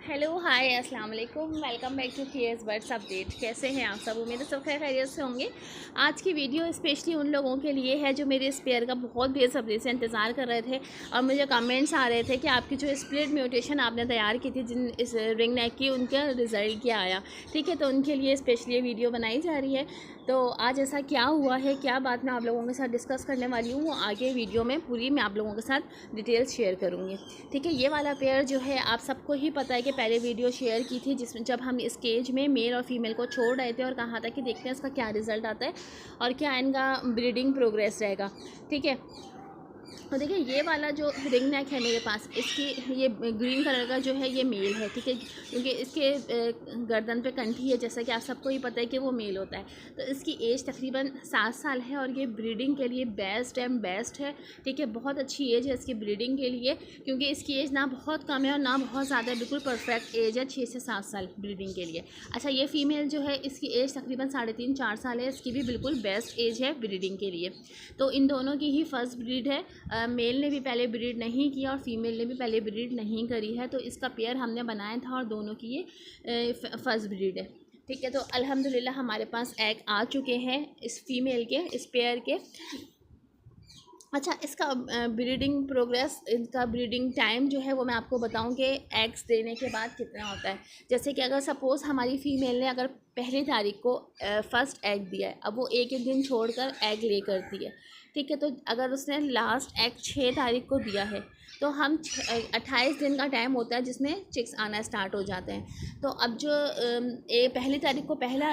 Hello hi अस्सलाम वालेकुम, welcome back to cares birds update. कैसे हैं आप सब? उम्मीद है सब खैर खैरियत से होंगे। आज की वीडियो स्पेशली उन लोगों के लिए है जो मेरे इस पेयर का बहुत बेसब्री से इंतज़ार कर रहे थे और मुझे कमेंट्स आ रहे थे कि आपकी जो स्प्लिट म्यूटेशन आपने तैयार की थी जिन इस रिंग नेक की, उनका रिज़ल्ट क्या आया। ठीक है, तो उनके लिए स्पेशली ये वीडियो बनाई जा रही है। तो आज ऐसा क्या हुआ है, क्या बात मैं आप लोगों के साथ डिस्कस करने वाली हूँ, वो आगे वीडियो में पूरी मैं आप लोगों के साथ डिटेल्स शेयर करूँगी। ठीक है, ये वाला पेयर जो है आप सबको ही पता है कि पहले वीडियो शेयर की थी जिसमें जब हम इस केज में मेल और फीमेल को छोड़ रहे थे और कहा था कि देखते हैं इसका क्या रिज़ल्ट आता है और क्या इनका ब्रीडिंग प्रोग्रेस रहेगा। ठीक है, तो देखिए ये वाला जो रिंग नेक है मेरे पास, इसकी ये ग्रीन कलर का जो है ये मेल है। ठीक है, क्योंकि इसके गर्दन पे कंठी है, जैसा कि आप सबको ही पता है कि वो मेल होता है। तो इसकी एज तकरीबन 7 साल है और ये ब्रीडिंग के लिए बेस्ट एंड बेस्ट है। ठीक है, बहुत अच्छी एज है इसकी ब्रीडिंग के लिए, क्योंकि इसकी एज ना बहुत कम है और ना बहुत ज़्यादा है, बिल्कुल परफेक्ट एज है 6 से 7 साल ब्रीडिंग के लिए। अच्छा, ये फीमेल जो है इसकी एज तकरीबन 3.5-4 साल है, इसकी भी बिल्कुल बेस्ट एज है ब्रीडिंग के लिए। तो इन दोनों की ही फर्स्ट ब्रीड है। मेल ने भी पहले ब्रीड नहीं किया और फीमेल ने भी पहले ब्रीड नहीं करी है, तो इसका पेयर हमने बनाया था और दोनों की ये फर्स्ट ब्रीड है। ठीक है, तो अल्हम्दुलिल्लाह हमारे पास एग आ चुके हैं इस फीमेल के, इस पेयर के। अच्छा, इसका ब्रीडिंग प्रोग्रेस, इनका ब्रीडिंग टाइम जो है वो मैं आपको बताऊं कि एग्स देने के बाद कितना होता है। जैसे कि अगर सपोज़ हमारी फ़ीमेल ने अगर पहली तारीख को फ़र्स्ट एग दिया है, अब वो एक एक दिन छोड़कर एग ले करती है। ठीक है, तो अगर उसने लास्ट एग 6 तारीख को दिया है तो हम 28 दिन का टाइम होता है जिसमें चिक्स आना स्टार्ट हो जाते हैं। तो अब जो पहली तारीख को पहला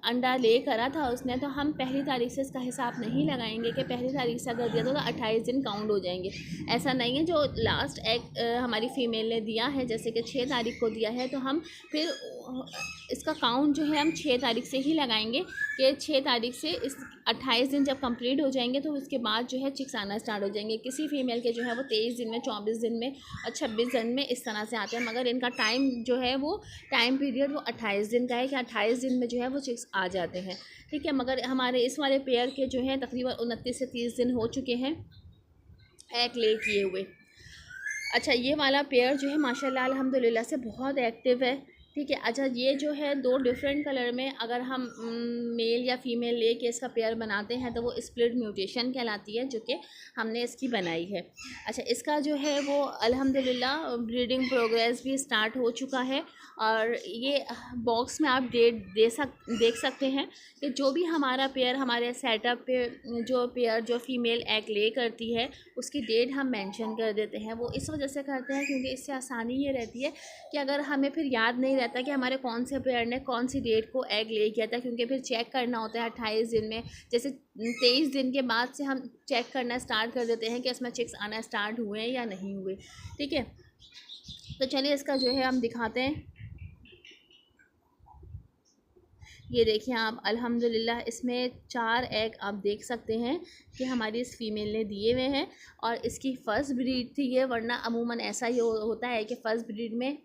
अंडा ले करा था उसने, तो हम पहली तारीख से इसका हिसाब नहीं लगाएंगे कि पहली तारीख से अगर दिया तो 28 दिन काउंट हो जाएंगे। ऐसा नहीं है, जो लास्ट एग हमारी फ़ीमेल ने दिया है जैसे कि 6 तारीख को दिया है, तो हम फिर इसका काउंट जो है हम 6 तारीख से ही लगाएंगे कि 6 तारीख से इस 28 दिन जब कंप्लीट हो जाएंगे तो उसके बाद जो है चिक्स आना स्टार्ट हो जाएंगे। किसी फीमेल के जो है वो 23 दिन में, 24 दिन में और 26 दिन में इस तरह से आते हैं, मगर इनका टाइम जो है वो टाइम पीरियड वो 28 दिन का है कि 28 दिन में जो है वो चिक्स आ जाते हैं। ठीक है, मगर हमारे इस वाले पेयर के जो है तकरीबन 29 से 30 दिन हो चुके हैं एग ले किए हुए। अच्छा, ये वाला पेयर जो है माशाल्लाह अल्हम्दुलिल्लाह से बहुत एक्टिव है। ठीक है, अच्छा ये जो है 2 डिफरेंट कलर में अगर हम मेल या फीमेल लेके इसका पेयर बनाते हैं तो वो स्प्लिट म्यूटेशन कहलाती है, जो कि हमने इसकी बनाई है। अच्छा, इसका जो है वो अल्हम्दुलिल्लाह ब्रीडिंग प्रोग्रेस भी स्टार्ट हो चुका है और ये बॉक्स में आप डेट देख सकते हैं कि जो भी हमारा पेयर हमारे सेटअप पे जो पेयर जो फीमेल एग ले करती है उसकी डेट हम मेंशन कर देते हैं। वो इस वजह से करते हैं क्योंकि इससे आसानी ये रहती है कि अगर हमें फिर याद नहीं रहता कि हमारे कौन से पेयर ने कौन सी डेट को एग ले किया था, क्योंकि फिर चेक करना होता है 28 दिन में। जैसे 23 दिन के बाद से हम चेक करना स्टार्ट कर देते हैं कि इसमें चिक्स आना स्टार्ट हुए हैं या नहीं हुए। ठीक है, तो चलिए इसका जो है हम दिखाते हैं। ये देखिए आप, अल्हम्दुलिल्लाह इसमें 4 एग आप देख सकते हैं कि हमारी इस फीमेल ने दिए हुए हैं और इसकी फ़र्स्ट ब्रीड थी ये, वरना अमूमन ऐसा ही होता है कि फ़र्स्ट ब्रीड में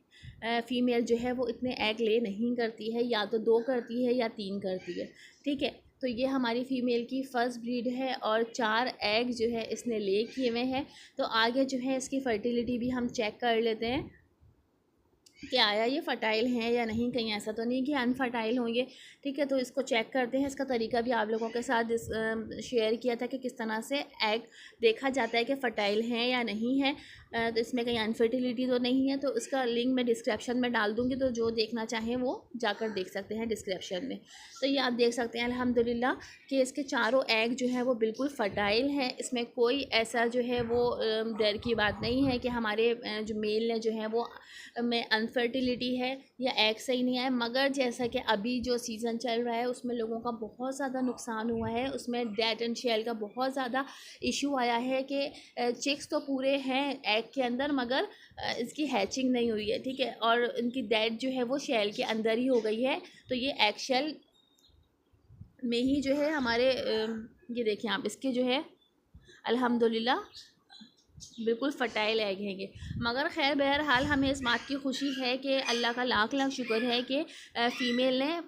फ़ीमेल जो है वो इतने एग ले नहीं करती है, या तो 2 करती है या 3 करती है। ठीक है, तो ये हमारी फ़ीमेल की फ़र्स्ट ब्रीड है और 4 एग जो है इसने ले किए हुए हैं। तो आगे जो है इसकी फ़र्टिलिटी भी हम चेक कर लेते हैं कि आया ये फ़र्टाइल हैं या नहीं, कहीं ऐसा तो नहीं कि अनफर्टाइल होंगे। ठीक है, तो इसको चेक करते हैं। इसका तरीका भी आप लोगों के साथ शेयर किया था कि किस तरह से एग देखा जाता है कि फ़र्टाइल हैं या नहीं है। तो इसमें कहीं अनफर्टिलिटी तो नहीं है, तो इसका लिंक मैं डिस्क्रिप्शन में डाल दूँगी, तो जो देखना चाहें वो जाकर देख सकते हैं डिस्क्रिप्शन में। तो ये आप देख सकते हैं अल्हम्दुलिल्लाह कि इसके चारों एग जो है वो बिल्कुल फ़र्टाइल हैं। इसमें कोई ऐसा जो है वो डर की बात नहीं है कि हमारे जो मेल ने जो है वो में अनफर्टिलिटी है या एग सही नहीं आए। मगर जैसा कि अभी जो सीज़न चल रहा है उसमें लोगों का बहुत ज़्यादा नुकसान हुआ है, उसमें डेड एंड शेल का बहुत ज़्यादा इशू आया है कि चिक्स तो पूरे हैं एग के अंदर, मगर इसकी हैचिंग नहीं हुई है। ठीक है, और इनकी डेड जो है वो शेल के अंदर ही हो गई है। तो ये एग शेल में ही जो है हमारे ये देखिए आप, इसके जो है अल्हम्दुलिल्लाह बिल्कुल फ़र्टाइल एग हैं ये। मगर ख़ैर बहरहाल हमें इस बात की खुशी है कि अल्लाह का लाख लाख शुक्र है कि फ़ीमेल ने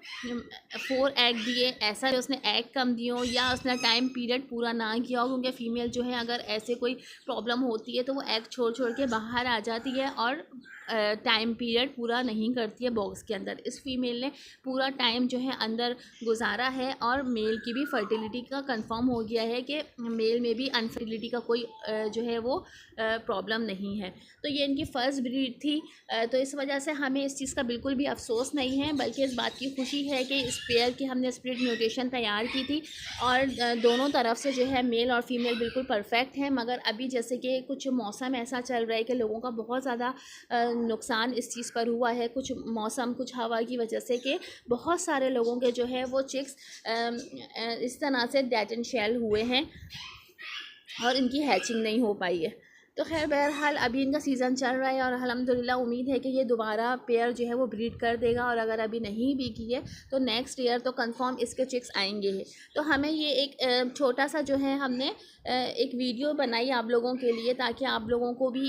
4 एग दिए। ऐसा है उसने एग कम दिए हो या उसने टाइम पीरियड पूरा ना किया हो, क्योंकि फ़ीमेल जो है अगर ऐसे कोई प्रॉब्लम होती है तो वो एग छोड़ छोड़ के बाहर आ जाती है और टाइम पीरियड पूरा नहीं करती है बॉक्स के अंदर। इस फीमेल ने पूरा टाइम जो है अंदर गुजारा है और मेल की भी फर्टिलिटी का कंफर्म हो गया है कि मेल में भी अनफर्टिलिटी का कोई जो है वो प्रॉब्लम नहीं है। तो ये इनकी फ़र्स्ट ब्रीड थी, तो इस वजह से हमें इस चीज़ का बिल्कुल भी अफसोस नहीं है, बल्कि इस बात की खुशी है कि इस पेयर की हमने स्प्लिट म्यूटेशन तैयार की थी और दोनों तरफ से जो है मेल और फीमेल बिल्कुल परफेक्ट हैं। मगर अभी जैसे कि कुछ मौसम ऐसा चल रहा है कि लोगों का बहुत ज़्यादा नुकसान इस चीज़ पर हुआ है, कुछ मौसम कुछ हवा की वजह से, कि बहुत सारे लोगों के जो है वो चिक्स इस तरह से डेड एंड शेल हुए हैं और इनकी हैचिंग नहीं हो पाई है। तो खैर बहरहाल अभी इनका सीज़न चल रहा है और अल्हम्दुलिल्लाह उम्मीद है कि ये दोबारा पेयर जो है वो ब्रीड कर देगा, और अगर अभी नहीं भी की है तो नेक्स्ट ईयर तो कंफर्म इसके चिक्स आएंगे ही। तो हमें ये एक छोटा सा जो है हमने एक वीडियो बनाई आप लोगों के लिए, ताकि आप लोगों को भी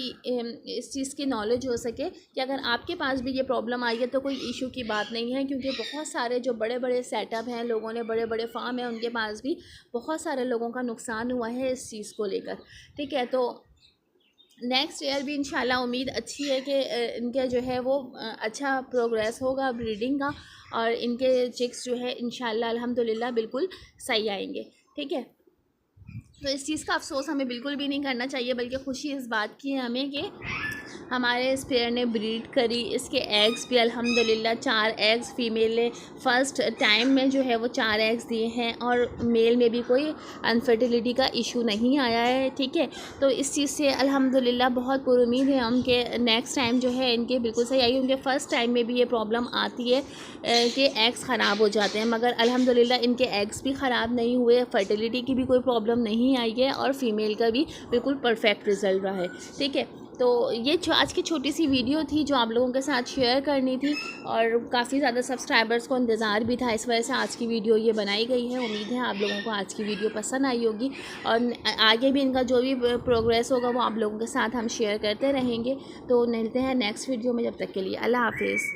इस चीज़ की नॉलेज हो सके कि अगर आपके पास भी ये प्रॉब्लम आई है तो कोई इशू की बात नहीं है, क्योंकि बहुत सारे जो बड़े बड़े सेटअप हैं, लोगों ने बड़े बड़े फार्म हैं, उनके पास भी बहुत सारे लोगों का नुकसान हुआ है इस चीज़ को लेकर। ठीक है, तो नेक्स्ट ईयर भी इंशाल्लाह उम्मीद अच्छी है कि इनके जो है वो अच्छा प्रोग्रेस होगा ब्रीडिंग का, और इनके चिक्स जो है इंशाल्लाह अल्हम्दुलिल्लाह बिल्कुल सही आएंगे। ठीक है, तो इस चीज़ का अफसोस हमें बिल्कुल भी नहीं करना चाहिए, बल्कि खुशी इस बात की है हमें कि हमारे इस पेयर ने ब्रीड करी। इसके एग्स भी अल्हम्दुलिल्लाह 4 एग्स फीमेल ने फ़र्स्ट टाइम में जो है वो 4 एग्स दिए हैं, और मेल में भी कोई अनफर्टिलिटी का इशू नहीं आया है। ठीक है, तो इस चीज़ से अल्हम्दुलिल्लाह बहुत पुरुमीद है हम कि नेक्स्ट टाइम जो है इनके बिल्कुल सही आएगी। उनके फ़र्स्ट टाइम में भी ये प्रॉब्लम आती है कि एग्स ख़राब हो जाते हैं, मगर अल्हम्दुलिल्लाह इनके एग्स भी ख़राब नहीं हुए, फर्टिलिटी की भी कोई प्रॉब्लम नहीं आई है, और फीमेल का भी बिल्कुल परफेक्ट रिज़ल्ट रहा है। ठीक है, तो ये आज की छोटी सी वीडियो थी जो आप लोगों के साथ शेयर करनी थी, और काफ़ी ज़्यादा सब्सक्राइबर्स को इंतज़ार भी था, इस वजह से आज की वीडियो ये बनाई गई है। उम्मीद है आप लोगों को आज की वीडियो पसंद आई होगी, और आगे भी इनका जो भी प्रोग्रेस होगा वो आप लोगों के साथ हम शेयर करते रहेंगे। तो मिलते हैं नेक्स्ट वीडियो में, जब तक के लिए अल्लाह हाफिज़।